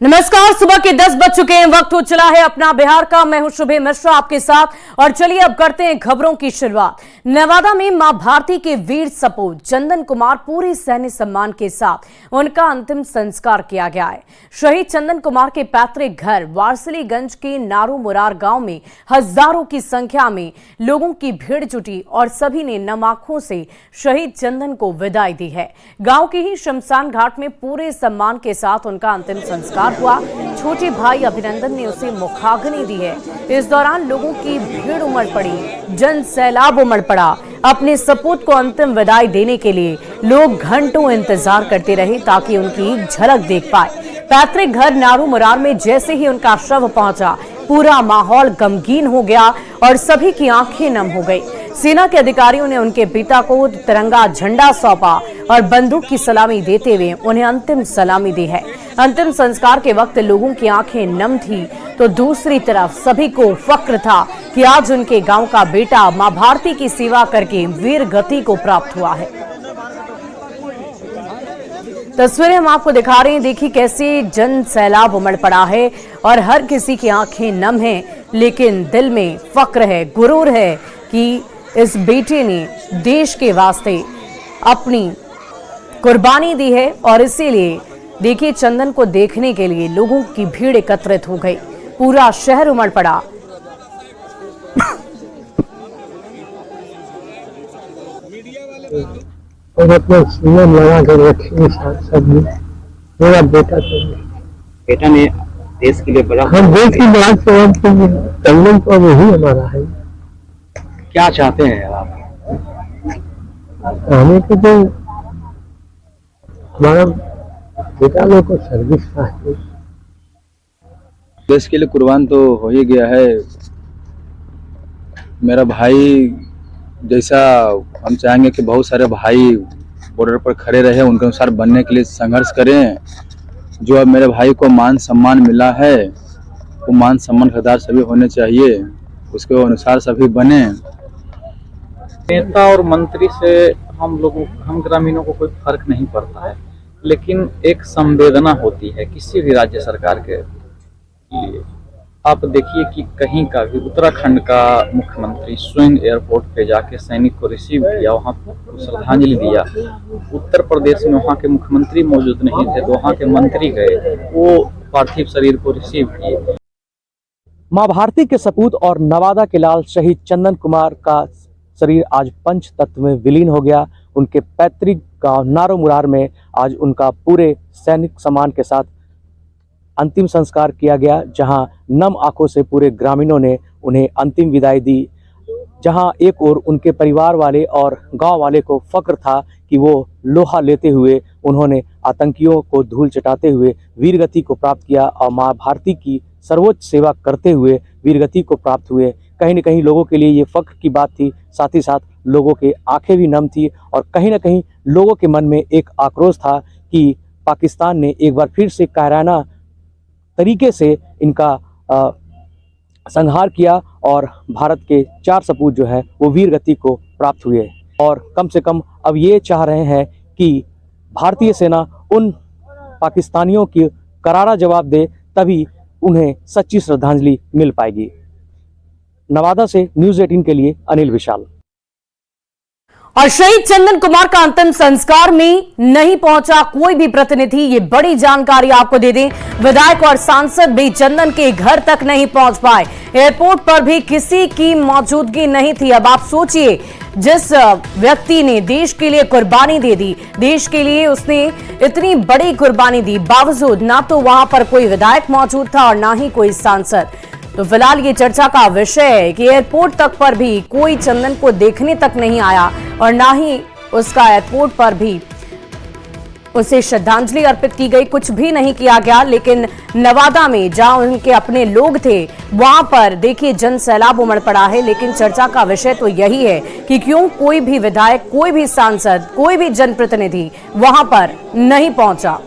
नमस्कार, सुबह के 10 बज चुके हैं। वक्त हो चला है अपना बिहार का। मैं हूं शुभे मिश्रा आपके साथ और चलिए अब करते हैं खबरों की शुरुआत। नवादा में मां भारती के वीर सपूत चंदन कुमार पूरे सैन्य सम्मान के साथ उनका अंतिम संस्कार किया गया है। शहीद चंदन कुमार के पैतृक घर वारसलीगंज के नारू मुरार गांव में हजारों की संख्या में लोगों की भीड़ जुटी और सभी ने नम आंखों से शहीद चंदन को विदाई दी है। गांव के ही शमशान घाट में पूरे सम्मान के साथ उनका अंतिम संस्कार हुआ। छोटे भाई अभिनंदन ने उसे मुखाग्नि दी है। इस दौरान लोगों की भीड़ उमड़ पड़ी, जन सैलाब उमड़ पड़ा। अपने सपूत को अंतिम विदाई देने के लिए लोग घंटों इंतजार करते रहे ताकि उनकी एक झलक देख पाए। पैतृक घर नारू मुरार में जैसे ही उनका शव पहुंचा, पूरा माहौल गमगीन हो गया और सभी की आंखें नम हो गई। सेना के अधिकारियों ने उनके पिता को तिरंगा झंडा सौंपा और बंदूक की सलामी देते हुए उन्हें अंतिम सलामी दी है। अंतिम संस्कार के वक्त लोगों की आंखें नम थी तो दूसरी तरफ सभी को फक्र था कि आज उनके गांव का बेटा मां भारती की सेवा करके वीर गति को प्राप्त हुआ है। तस्वीरें हम आपको दिखा रहे हैं। देखिए कैसे जन सैलाब उमड़ पड़ा है और हर किसी की आंखें नम हैं, लेकिन दिल में फक्र है, गुरूर है कि इस बेटे ने देश के वास्ते अपनी कुर्बानी दी है। और इसीलिए देखिए चंदन को देखने के लिए लोगों की भीड़ एकत्रित हो गई, पूरा शहर उमड़ पड़ा। और अपने सीने लगा के रखी सब मेरा बेटा ने देश के लिए बड़ा हम देश की बड़ा सेवा की। चंदन तो वही हमारा है। क्या चाहते हैं आप? हमें तो जो हमारा बेटा लोग को सर्विस चाहिए। देश के लिए कुर्बान तो हो ही गया है। मेरा भाई जैसा हम चाहेंगे कि बहुत सारे भाई बॉर्डर पर खड़े रहे, उनके अनुसार बनने के लिए संघर्ष करें। जो अब मेरे भाई को मान सम्मान मिला है, वो मान सम्मान हकदार सभी होने चाहिए, उसके अनुसार सभी बने। नेता और मंत्री से हम ग्रामीणों को कोई फर्क नहीं पड़ता है, लेकिन एक संवेदना होती है किसी भी राज्य सरकार के लिए। आप देखिए कि कहीं का भी उत्तराखंड का मुख्यमंत्री स्वयं एयरपोर्ट पे जाके सैनिक को रिसीव किया, वहां पर श्रद्धांजलि दिया। उत्तर प्रदेश में वहां के मुख्यमंत्री मौजूद नहीं थे तो वहां के मंत्री गए, वो पार्थिव शरीर को रिसीव किए। मां भारती के सपूत और नवादा के लाल शहीद चंदन कुमार का शरीर आज पंच तत्व में विलीन हो गया। उनके पैतृक गांव नारू मुरार में आज उनका पूरे सैनिक सम्मान के साथ अंतिम संस्कार किया गया, जहां नम आंखों से पूरे ग्रामीणों ने उन्हें अंतिम विदाई दी। जहां एक ओर उनके परिवार वाले और गांव वाले को फक्र था कि वो लोहा लेते हुए उन्होंने आतंकियों को धूल चटाते हुए वीरगति को प्राप्त किया और मां भारती की सर्वोच्च सेवा करते हुए वीरगति को प्राप्त हुए। कहीं न कहीं लोगों के लिए ये फक्र की बात थी, साथ ही साथ लोगों के आंखें भी नम थी और कहीं न कहीं लोगों के मन में एक आक्रोश था कि पाकिस्तान ने एक बार फिर से कायराना तरीके से इनका संहार किया और भारत के 4 सपूत जो है वो वीरगति को प्राप्त हुए। और कम से कम अब ये चाह रहे हैं कि भारतीय सेना उन पाकिस्तानियों की करारा जवाब दे, तभी उन्हें सच्ची श्रद्धांजलि मिल पाएगी। नवादा से न्यूज़ 18 के लिए अनिल विशाल। और शहीद चंदन कुमार का अंतिम संस्कार में नहीं पहुंचा कोई भी प्रतिनिधि, ये बड़ी जानकारी आपको दे दें। विधायक और सांसद भी चंदन के घर तक नहीं पहुंच पाए, एयरपोर्ट पर भी किसी की मौजूदगी नहीं थी। अब आप सोचिए, जिस व्यक्ति ने देश के लिए कुर्बानी दे दी, देश के लिए उसने इतनी बड़ी कुर्बानी दी, बावजूद ना तो वहां पर कोई विधायक मौजूद था और ना ही कोई सांसद। तो फिलहाल ये चर्चा का विषय है कि एयरपोर्ट तक पर भी कोई चंदन को देखने तक नहीं आया और ना ही उसका एयरपोर्ट पर भी उसे श्रद्धांजलि अर्पित की गई, कुछ भी नहीं किया गया। लेकिन नवादा में जहां उनके अपने लोग थे, वहां पर देखिए जन सैलाब उमड़ पड़ा है। लेकिन चर्चा का विषय तो यही है कि क्यों कोई भी विधायक, कोई भी सांसद, कोई भी जनप्रतिनिधि वहां पर नहीं पहुंचा।